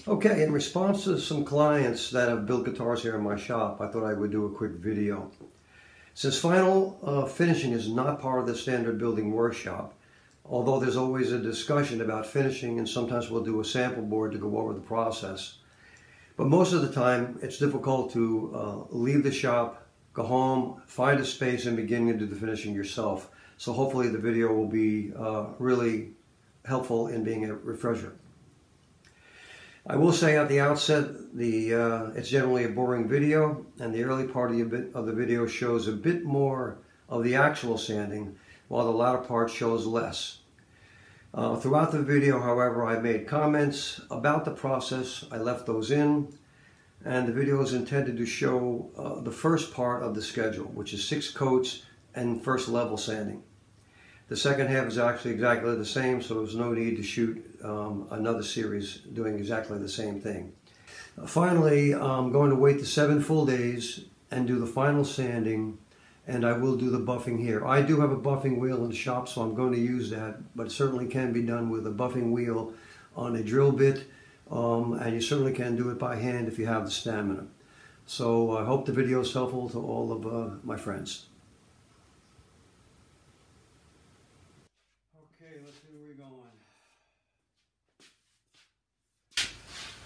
Okay, in response to some clients that have built guitars here in my shop, I thought I would do a quick video. Since final finishing is not part of the standard building workshop, although there's always a discussion about finishing, and sometimes we'll do a sample board to go over the process. But most of the time, it's difficult to leave the shop, go home, find a space, and begin to do the finishing yourself. So hopefully the video will be really helpful in being a refresher. I will say at the outset, it's generally a boring video, and the early part of the video shows a bit more of the actual sanding, while the latter part shows less. Throughout the video, however, I made comments about the process. I left those in, and the video is intended to show the first part of the schedule, which is 6 coats and first level sanding. The second half is actually exactly the same, so there's no need to shoot another series doing exactly the same thing. Finally, I'm going to wait the 7 full days and do the final sanding, and I will do the buffing here. I do have a buffing wheel in the shop, so I'm going to use that, but it certainly can be done with a buffing wheel on a drill bit, and you certainly can do it by hand if you have the stamina. So I hope the video is helpful to all of my friends. Let's see where we're going.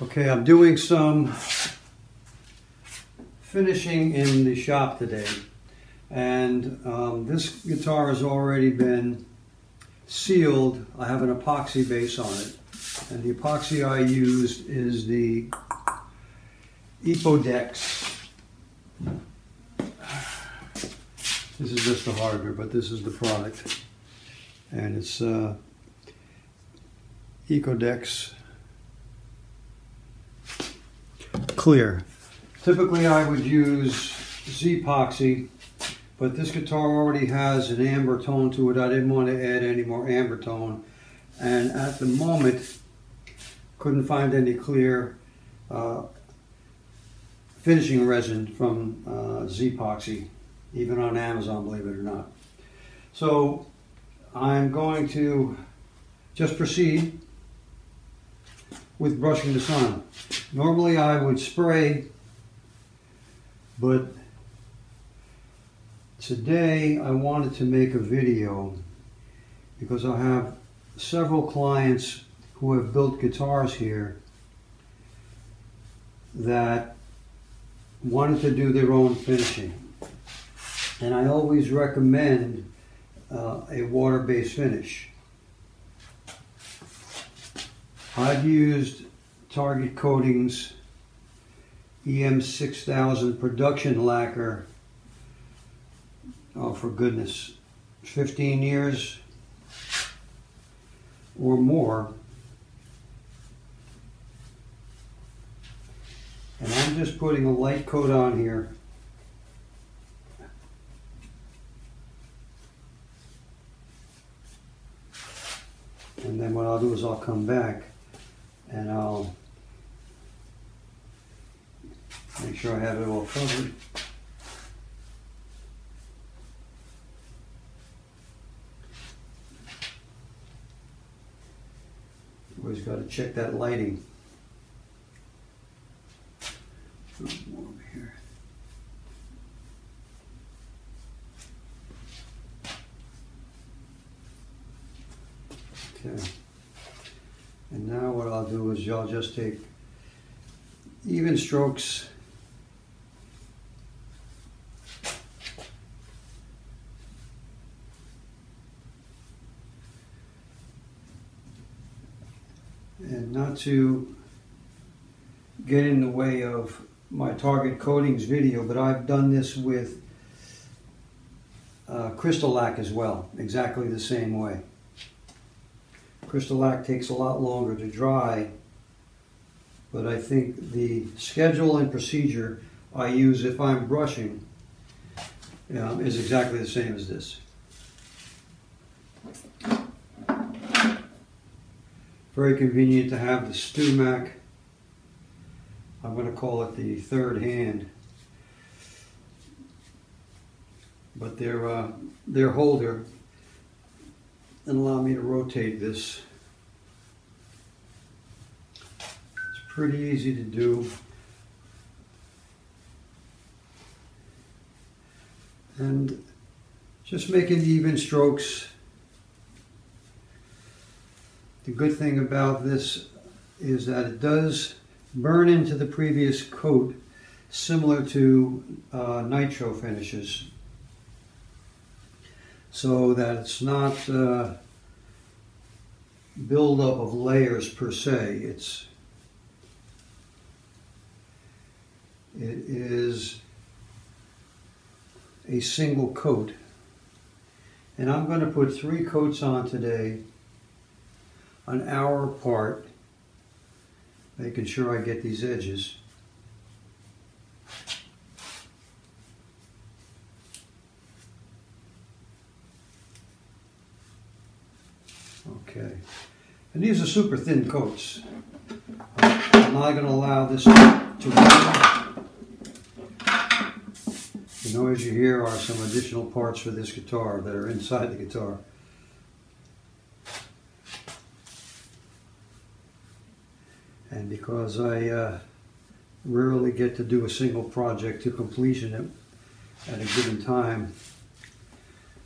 Okay, I'm doing some finishing in the shop today, and this guitar has already been sealed. I have an epoxy base on it, and the epoxy I used is the Acoustic. This is just the hardware, but this is the product. And it's Acoustic Clear. Typically I would use Z-epoxy, but this guitar already has an amber tone to it. I didn't want to add any more amber tone, and at the moment couldn't find any clear finishing resin from Z-epoxy, even on Amazon, believe it or not. So I'm going to just proceed with brushing this on. Normally I would spray, but today I wanted to make a video because I have several clients who have built guitars here that wanted to do their own finishing. And I always recommend a water-based finish. I've used Target Coatings EM6000 production lacquer, oh for goodness, 15 years or more. And I'm just putting a light coat on here. And then what I'll do is I'll come back and I'll make sure I have it all covered. Always got to check that lighting. More over here. Okay. And now what I'll do is I'll just take even strokes and not to get in the way of my Target Coatings video, but I've done this with Crystal Lac as well, exactly the same way. Crystal Lac takes a lot longer to dry, but I think the schedule and procedure I use if I'm brushing is exactly the same as this. Very convenient to have the Stumac. I'm going to call it the third hand, but their holder and allow me to rotate this. It's pretty easy to do. And just making even strokes. The good thing about this is that it does burn into the previous coat, similar to nitro finishes, so that it's not buildup of layers per se. It is a single coat, and I'm going to put 3 coats on today, an hour apart, making sure I get these edges. Okay, and these are super thin coats. I'm not going to allow this to run. The noise you hear are some additional parts for this guitar that are inside the guitar. And because I rarely get to do a single project to completion at a given time,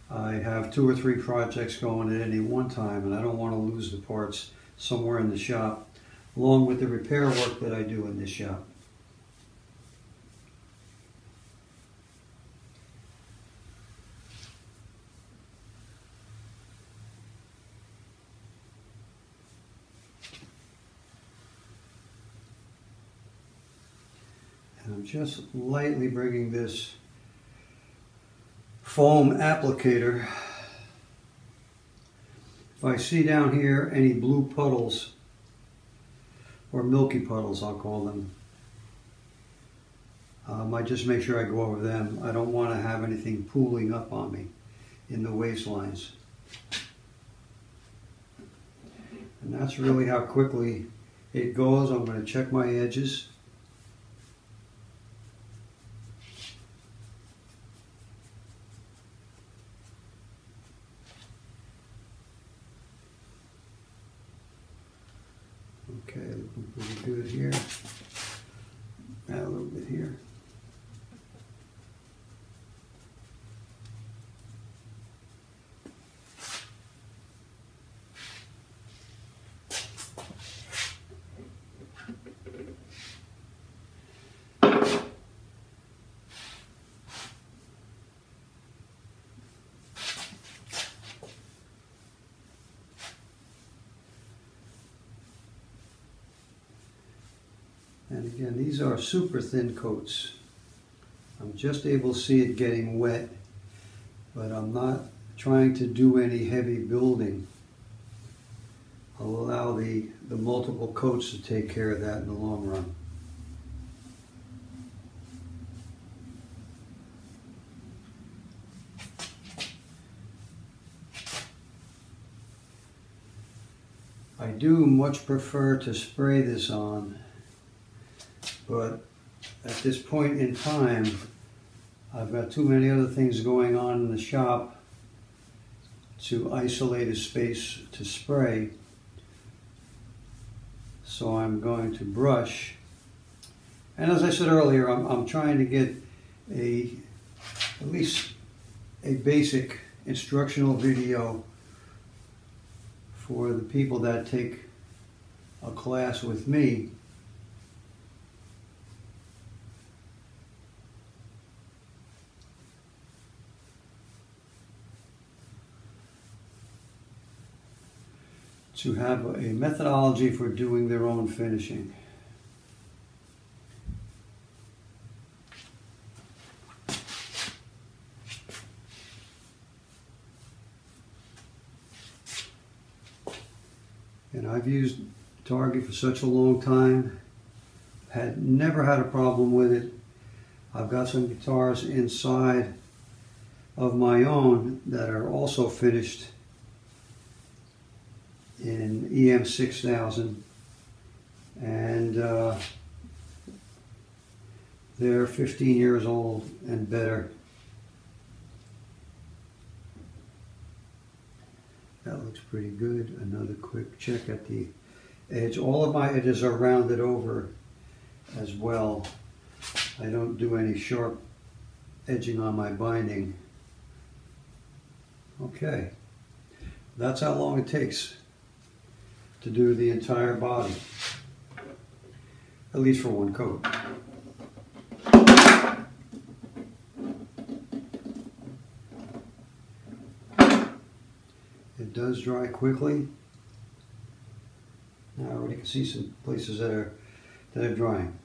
I have 2 or 3 projects going at any one time, and I don't want to lose the parts somewhere in the shop, along with the repair work that I do in this shop. And I'm just lightly bringing this foam applicator. If I see down here any blue puddles, or milky puddles I'll call them, I just make sure I go over them. I don't want to have anything pooling up on me in the waistlines. And that's really how quickly it goes. I'm going to check my edges. Okay, looking pretty good here. Add a little bit here. And again, these are super thin coats. I'm just able to see it getting wet, but I'm not trying to do any heavy building. I'll allow the multiple coats to take care of that in the long run. I do much prefer to spray this on, but at this point in time, I've got too many other things going on in the shop to isolate a space to spray. So I'm going to brush. And as I said earlier, I'm trying to get at least a basic instructional video for the people that take a class with me. To have a methodology for doing their own finishing. And I've used Target for such a long time, never had a problem with it. I've got some guitars inside of my own that are also finished in EM6000, and they're 15 years old and better. That looks pretty good. Another quick check at the edge. All of my edges are rounded over as well. I don't do any sharp edging on my binding. Okay, that's how long it takes to do the entire body, at least for one coat. It does dry quickly. Now I already can see some places that are drying.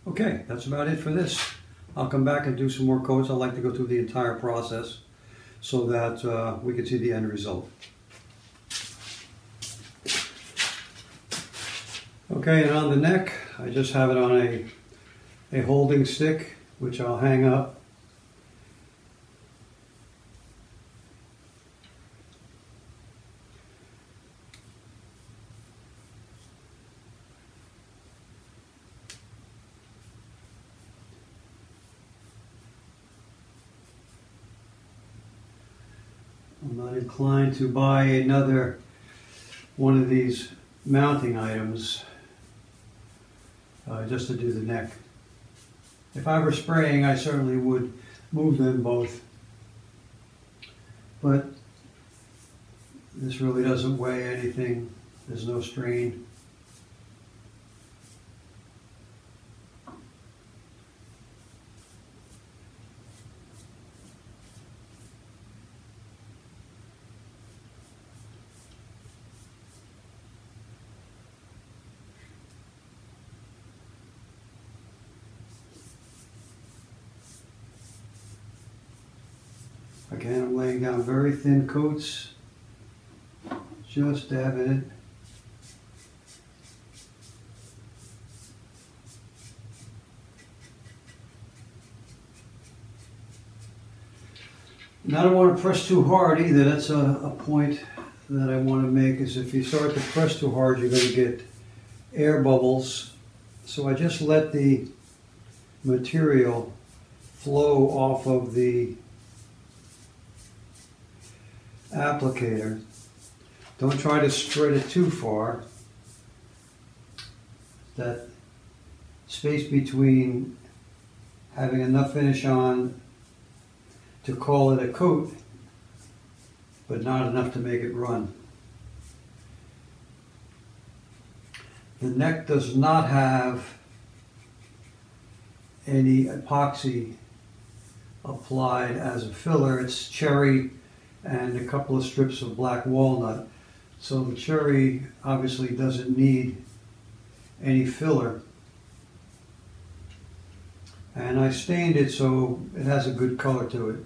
Okay, that's about it for this. I'll come back and do some more coats. I like to go through the entire process so that we can see the end result. Okay, and on the neck, I just have it on a holding stick, which I'll hang up. I'm not inclined to buy another one of these mounting items just to do the neck. If I were spraying, I certainly would move them both, but this really doesn't weigh anything. There's no strain. Again, I'm laying down very thin coats, just dabbing it. And I don't want to press too hard either. That's a point that I want to make, is if you start to press too hard, you're going to get air bubbles. So I just let the material flow off of the applicator. Don't try to spread it too far. That space between having enough finish on to call it a coat, but not enough to make it run. The neck does not have any epoxy applied as a filler. It's cherry and a couple of strips of black walnut. So the cherry obviously doesn't need any filler. And I stained it so it has a good color to it.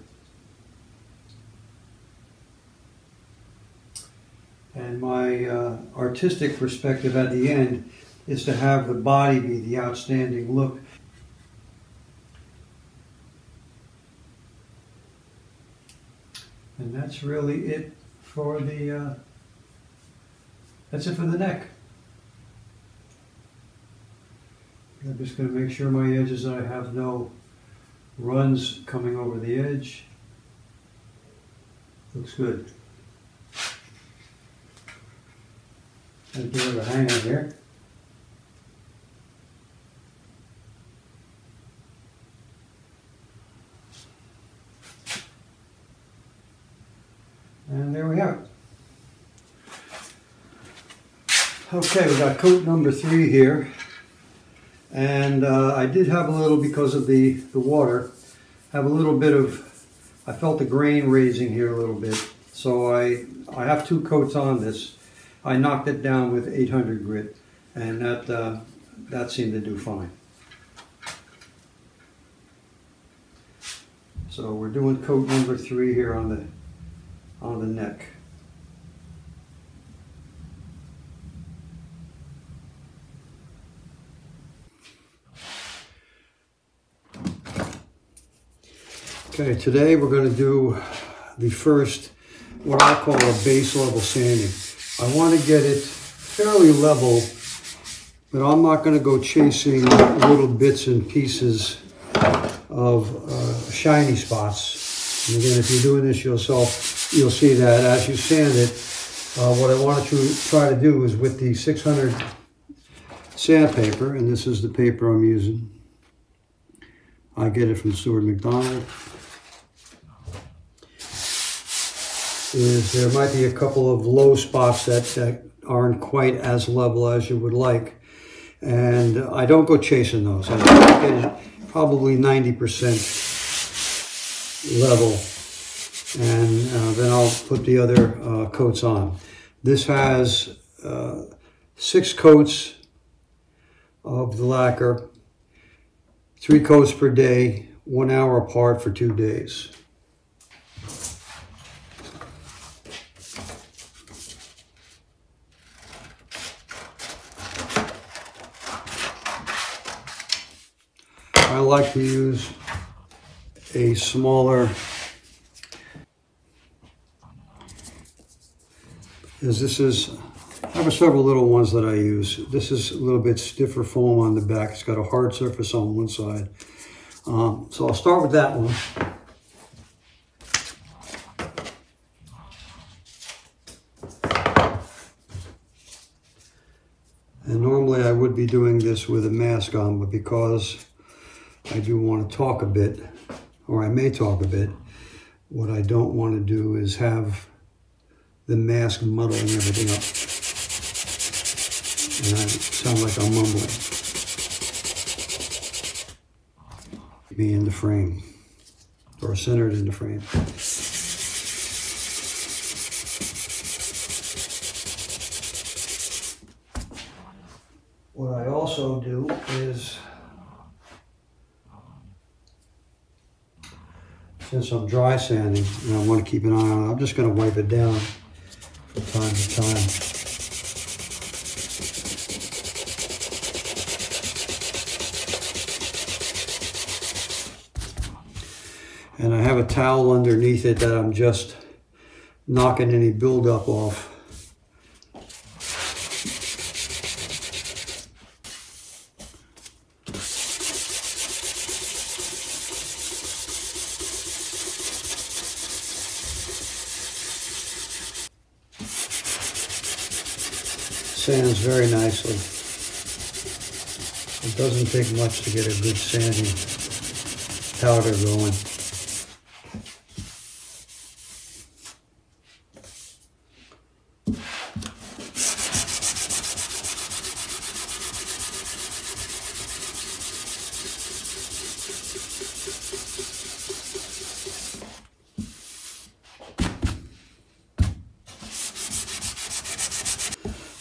And my artistic perspective at the end is to have the body be the outstanding look. And that's really it for the neck. I'm just going to make sure my edges, I have no runs coming over the edge. Looks good. And a bit of a hanger here. And there we have it. Okay, we got coat number 3 here. And I did have a little, because of the water, have a little bit of, I felt the grain raising here a little bit. So I have 2 coats on this. I knocked it down with 800 grit, and that seemed to do fine. So we're doing coat number 3 here on the neck. Okay, today we're going to do the first, what I call a base level sanding. I want to get it fairly level, but I'm not going to go chasing little bits and pieces of shiny spots. And again, if you're doing this yourself, you'll see that as you sand it, what I want to try to do is with the 600 sandpaper, and this is the paper I'm using. I get it from Stuart McDonald. Is there might be a couple of low spots that aren't quite as level as you would like. And I don't go chasing those. I get it probably 90% level. And then I'll put the other coats on. This has 6 coats of the lacquer, 3 coats per day, 1 hour apart for 2 days. I like to use a smaller, as this is, I have several little ones that I use. This is a little bit stiffer foam on the back. It's got a hard surface on one side. So I'll start with that one. And normally I would be doing this with a mask on, but because I do want to talk a bit, or I may talk a bit, what I don't want to do is have the mask muddling everything up. And I sound like I'm mumbling. Be in the frame, or centered in the frame. What I also do is, since I'm dry sanding and I want to keep an eye on it, I'm just going to wipe it down from time to time. And I have a towel underneath it that I'm just knocking any buildup off. Sands very nicely. It doesn't take much to get a good sanding powder going.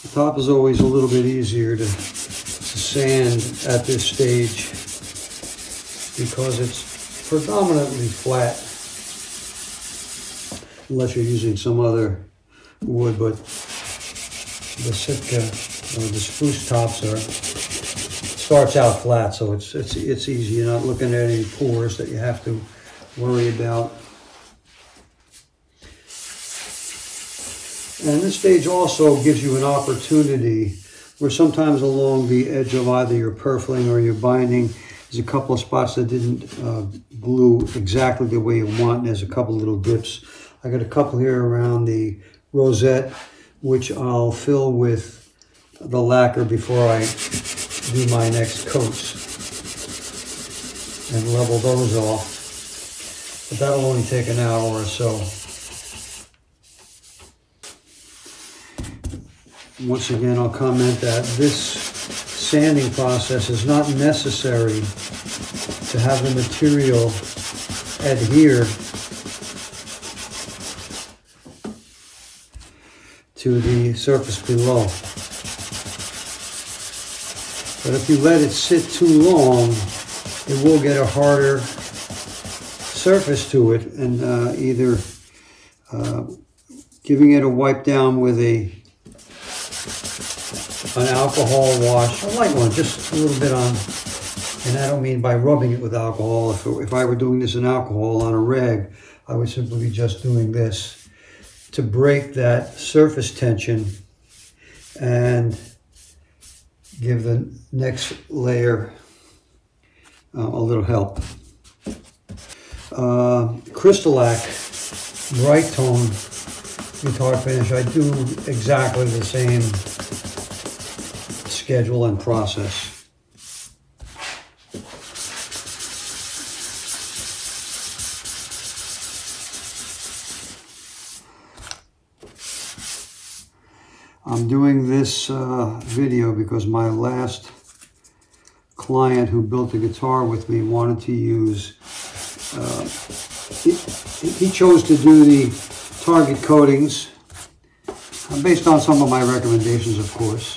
The top is always a little bit easier to sand at this stage because it's predominantly flat, unless you're using some other wood, but the Sitka or the spruce tops starts out flat, so it's easy. You're not looking at any pores that you have to worry about. And this stage also gives you an opportunity where sometimes along the edge of either your purfling or your binding, there's a couple of spots that didn't glue exactly the way you want, and there's a couple little dips. I got a couple here around the rosette, which I'll fill with the lacquer before I do my next coats and level those off. But that'll only take an hour or so. Once again, I'll comment that this sanding process is not necessary to have the material adhere to the surface below. But if you let it sit too long, it will get a harder surface to it, and either giving it a wipe down with an alcohol wash, a light one, just a little bit on, and I don't mean by rubbing it with alcohol. If I were doing this in alcohol on a rag, I would simply be just doing this to break that surface tension and give the next layer a little help. Crystal-Lac bright tone guitar finish, I do exactly the same schedule and process. I'm doing this video because my last client who built a guitar with me wanted to use, he chose to do the target coatings based on some of my recommendations, of course.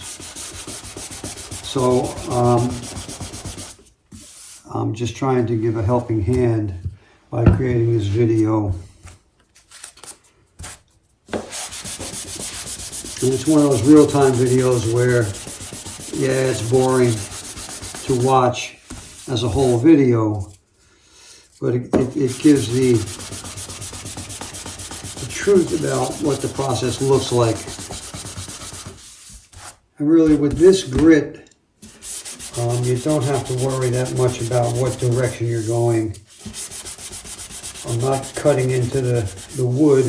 So I'm just trying to give a helping hand by creating this video. And it's one of those real-time videos where, yeah, it's boring to watch as a whole video, but it gives the truth about what the process looks like. And really, with this grit, you don't have to worry that much about what direction you're going. I'm not cutting into the wood,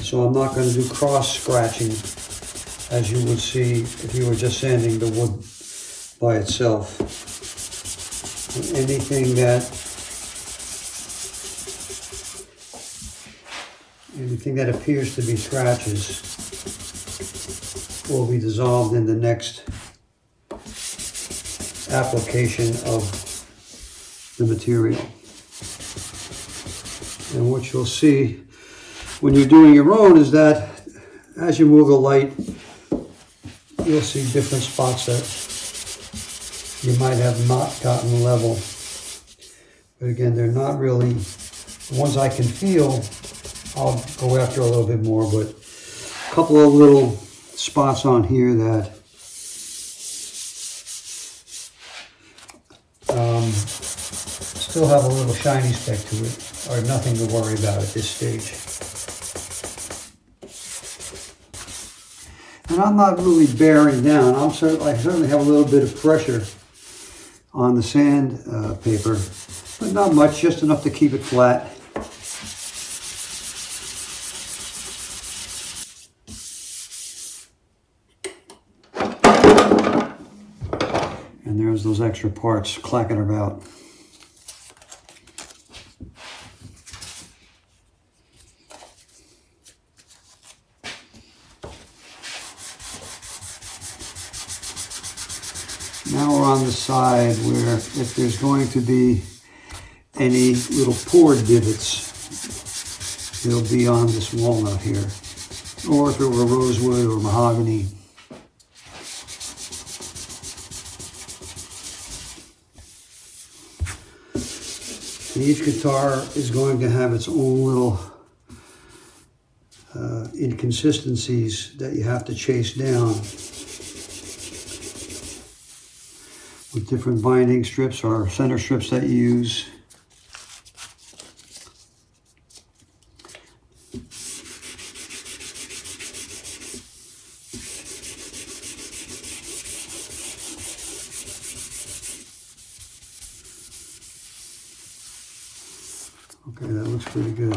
so I'm not going to do cross scratching as you would see if you were just sanding the wood by itself. Anything that appears to be scratches will be dissolved in the next application of the material. And what you'll see when you're doing your own is that as you move the light, you'll see different spots that you might have not gotten level. But again, they're not really, the ones I can feel, I'll go after a little bit more, but a couple of little spots on here that still have a little shiny speck to it, are nothing to worry about at this stage. And I'm not really bearing down. I certainly have a little bit of pressure on the sand paper, but not much, just enough to keep it flat. And there's those extra parts clacking about. Now we're on the side where if there's going to be any little pour divots, they'll be on this walnut here. Or if it were rosewood or mahogany. Each guitar is going to have its own little inconsistencies that you have to chase down with different binding strips or center strips that you use. Okay, that looks pretty good.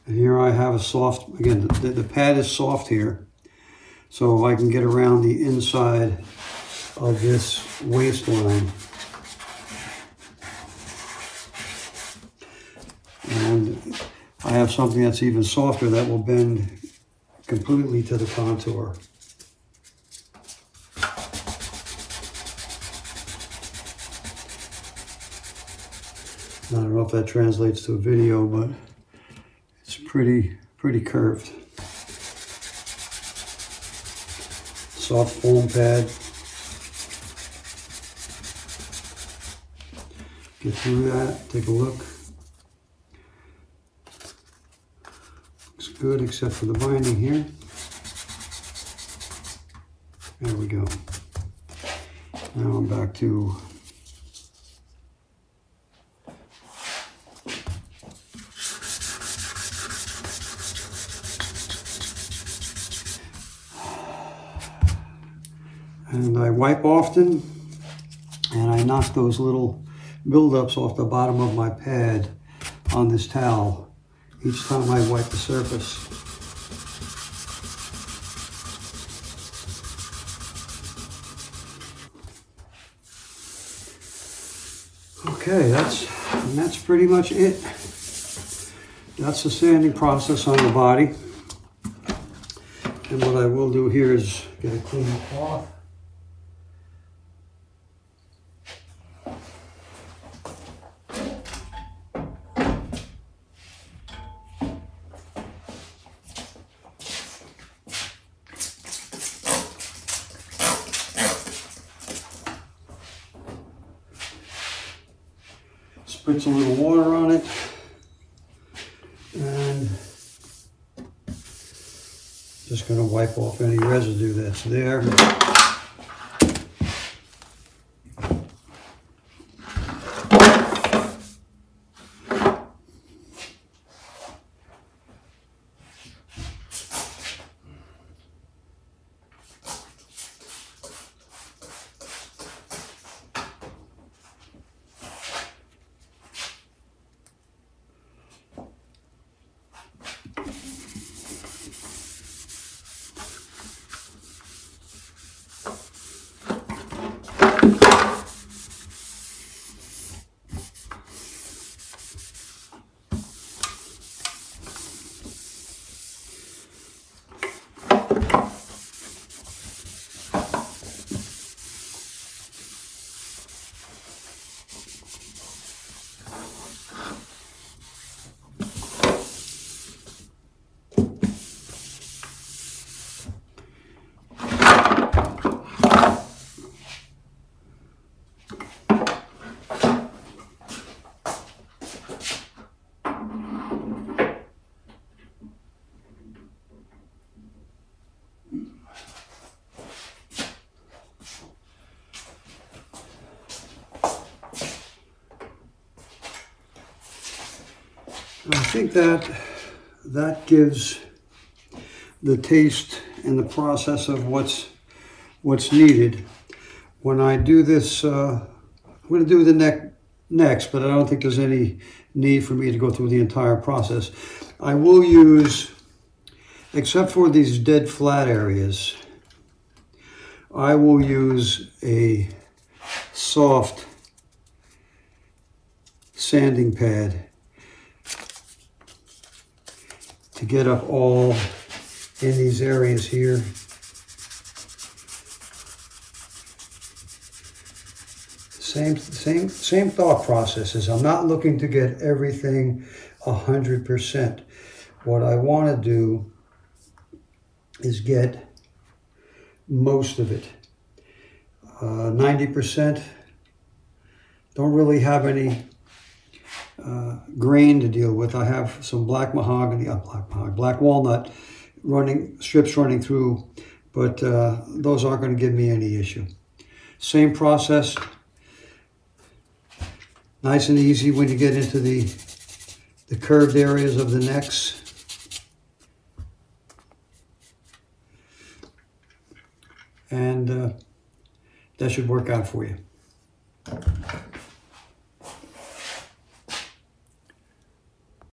And here I have a soft, again, the pad is soft here. So I can get around the inside of this waistline. And I have something that's even softer that will bend completely to the contour. I don't know if that translates to a video, but it's pretty curved. soft foam pad. Get through that, take a look. Looks good except for the binding here. There we go. Now I'm back to and I wipe often, and I knock those little buildups off the bottom of my pad on this towel each time I wipe the surface. Okay, that's pretty much it. That's the sanding process on the body. And what I will do here is get a clean cloth. Spritz a little water on it, and just going to wipe off any residue that's there. I think that gives the taste and the process of what's needed. When I do this, I'm going to do the neck next, but I don't think there's any need for me to go through the entire process. I will use, except for these dead flat areas, I will use a soft sanding pad to get up all in these areas here. Same thought processes. I'm not looking to get everything 100%. What I want to do is get most of it. 90%. Don't really have any grain to deal with. I have some black mahogany, black walnut strips running through, but those aren't going to give me any issue. Same process, nice and easy when you get into the curved areas of the necks. And that should work out for you.